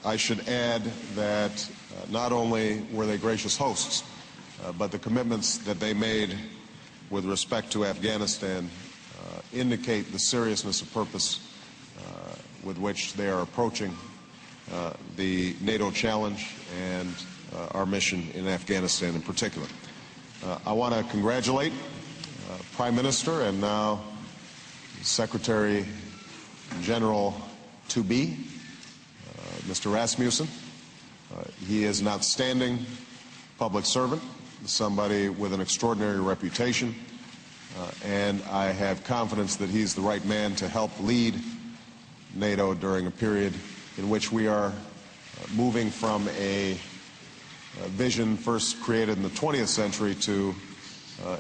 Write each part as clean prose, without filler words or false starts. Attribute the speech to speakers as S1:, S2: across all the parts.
S1: I should add that not only were they gracious hosts, but the commitments that they made with respect to Afghanistan indicate the seriousness of purpose with which they are approaching the NATO challenge and our mission in Afghanistan in particular. I want to congratulate Prime Minister and now Secretary General to be, Mr. Rasmussen. He is an outstanding public servant, somebody with an extraordinary reputation, and I have confidence that he's the right man to help lead NATO during a period in which we are moving from a vision first created in the 20th century to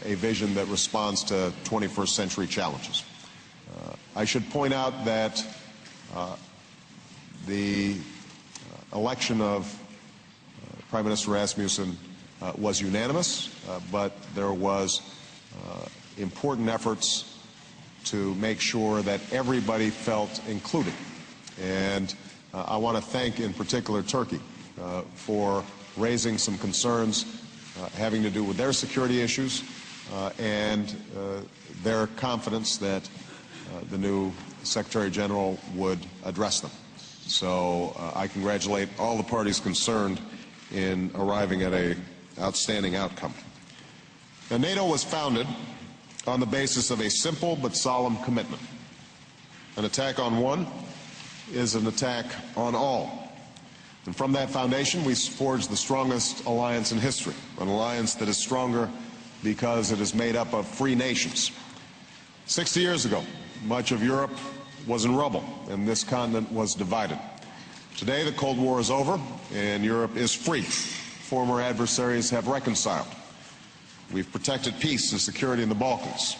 S1: a vision that responds to 21st century challenges. I should point out that the election of Prime Minister Rasmussen was unanimous, but there was important efforts to make sure that everybody felt included. And I want to thank in particular Turkey for raising some concerns having to do with their security issues and their confidence that the new Secretary General would address them. So I congratulate all the parties concerned in arriving at an outstanding outcome. Now, NATO was founded on the basis of a simple but solemn commitment. An attack on one is an attack on all. And from that foundation, we forged the strongest alliance in history, an alliance that is stronger because it is made up of free nations. 60 years ago, much of Europe was in rubble, and this continent was divided. Today, the Cold War is over, and Europe is free. Former adversaries have reconciled. We've protected peace and security in the Balkans.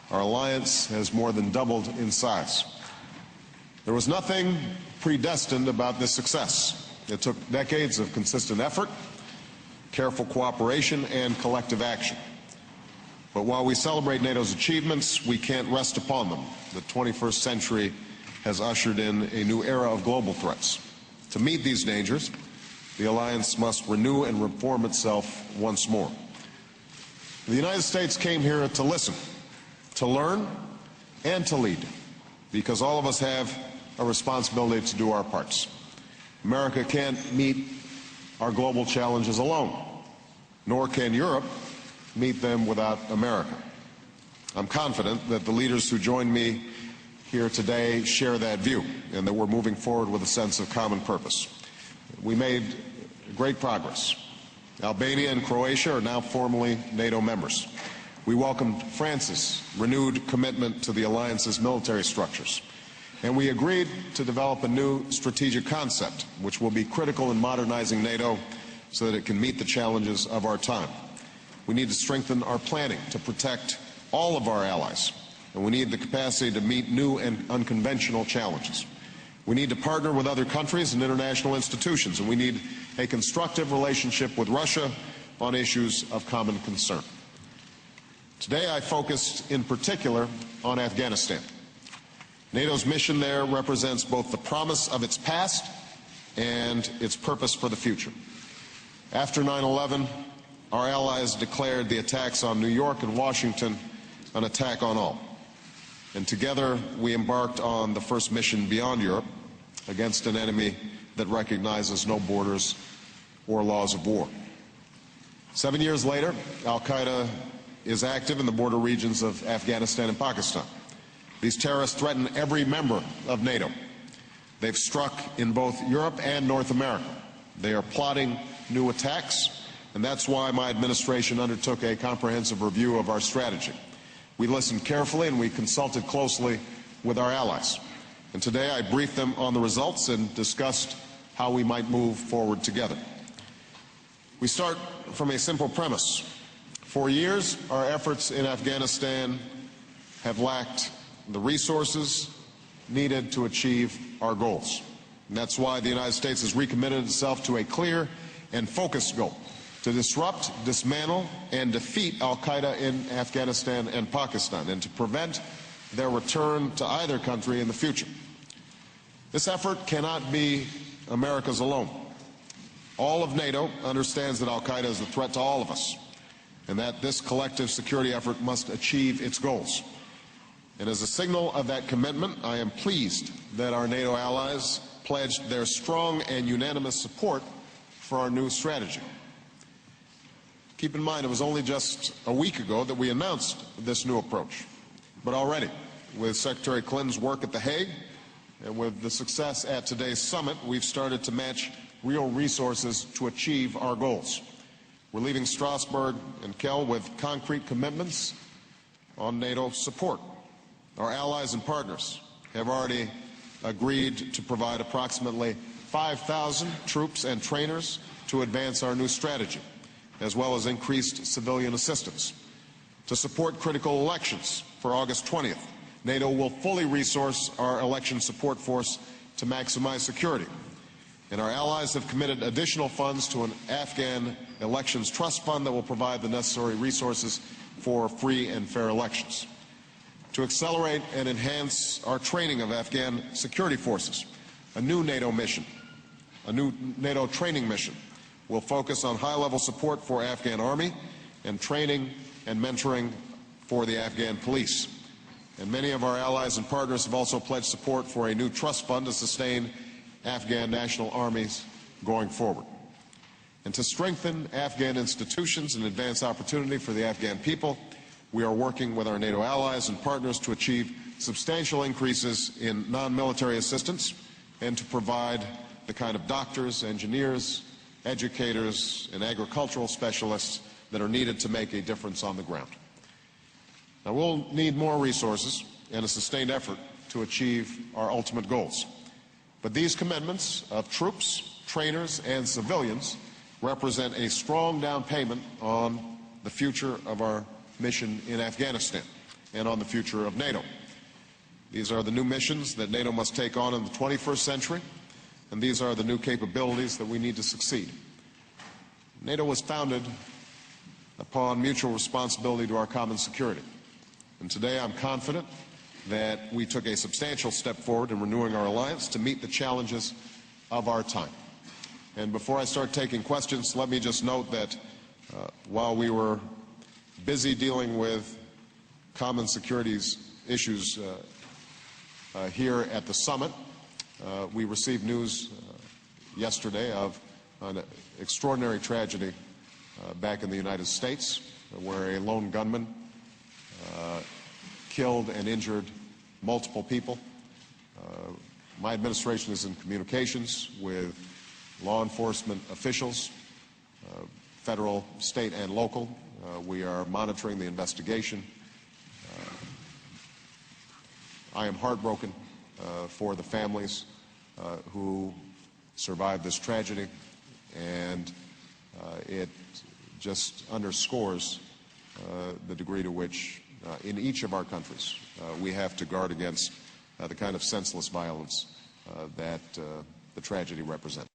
S1: Our alliance has more than doubled in size. There was nothing predestined about this success. It took decades of consistent effort, careful cooperation, and collective action. But while we celebrate NATO's achievements, we can't rest upon them. The 21st century has ushered in a new era of global threats. To meet these dangers, the alliance must renew and reform itself once more. The United States came here to listen, to learn, and to lead, because all of us have a responsibility to do our parts. America can't meet our global challenges alone, nor can Europe meet them without America. I'm confident that the leaders who joined me here today share that view, and that we're moving forward with a sense of common purpose. We made great progress. Albania and Croatia are now formally NATO members. We welcomed France's renewed commitment to the alliance's military structures. And we agreed to develop a new strategic concept, which will be critical in modernizing NATO so that it can meet the challenges of our time. We need to strengthen our planning to protect all of our allies, and we need the capacity to meet new and unconventional challenges. We need to partner with other countries and international institutions, and we need a constructive relationship with Russia on issues of common concern. Today I focused in particular on Afghanistan. NATO's mission there represents both the promise of its past and its purpose for the future. After 9/11, our allies declared the attacks on New York and Washington an attack on all. And together we embarked on the first mission beyond Europe against an enemy that recognizes no borders or laws of war. 7 years later, Al-Qeada is active in the border regions of Afghanistan and Pakistan. These terrorists threaten every member of NATO. They've struck in both Europe and North America. They are plotting new attacks, and that's why my administration undertook a comprehensive review of our strategy. We listened carefully and we consulted closely with our allies. And today I briefed them on the results and discussed how we might move forward together. We start from a simple premise. For years, our efforts in Afghanistan have lacked the resources needed to achieve our goals. And that's why the United States has recommitted itself to a clear and focused goal: to disrupt, dismantle, and defeat Al-Qeada in Afghanistan and Pakistan, and to prevent their return to either country in the future. This effort cannot be America's alone. All of NATO understands that Al-Qaeda is a threat to all of us, and that this collective security effort must achieve its goals. And as a signal of that commitment, I am pleased that our NATO allies pledged their strong and unanimous support for our new strategy. Keep in mind, it was only just a week ago that we announced this new approach. But already, with Secretary Clinton's work at The Hague and with the success at today's summit, we've started to match real resources to achieve our goals. We're leaving Strasbourg and Kiel with concrete commitments on NATO support. Our allies and partners have already agreed to provide approximately 5,000 troops and trainers to advance our new strategy, as well as increased civilian assistance. To support critical elections for August 20th, NATO will fully resource our election support force to maximize security. And our allies have committed additional funds to an Afghan elections trust fund that will provide the necessary resources for free and fair elections. To accelerate and enhance our training of Afghan security forces, a new NATO mission, a new NATO training mission, will focus on high-level support for Afghan army and training and mentoring for the Afghan police. And many of our allies and partners have also pledged support for a new trust fund to sustain Afghan national armies going forward. And to strengthen Afghan institutions and advance opportunity for the Afghan people, we are working with our NATO allies and partners to achieve substantial increases in non-military assistance and to provide the kind of doctors, engineers, educators, and agricultural specialists that are needed to make a difference on the ground. Now, we'll need more resources and a sustained effort to achieve our ultimate goals. But these commitments of troops, trainers, and civilians represent a strong down payment on the future of our mission in Afghanistan and on the future of NATO. These are the new missions that NATO must take on in the 21st century, and these are the new capabilities that we need to succeed. NATO was founded upon mutual responsibility to our common security. And today I'm confident that we took a substantial step forward in renewing our alliance to meet the challenges of our time. And before I start taking questions, let me just note that while we were busy dealing with common securities issues here at the summit, we received news yesterday of an extraordinary tragedy back in the United States, where a lone gunman killed and injured multiple people. My administration is in communications with law enforcement officials, federal, state, and local. We are monitoring the investigation. I am heartbroken for the families who survived this tragedy, and it just underscores the degree to which in each of our countries we have to guard against the kind of senseless violence that the tragedy represents.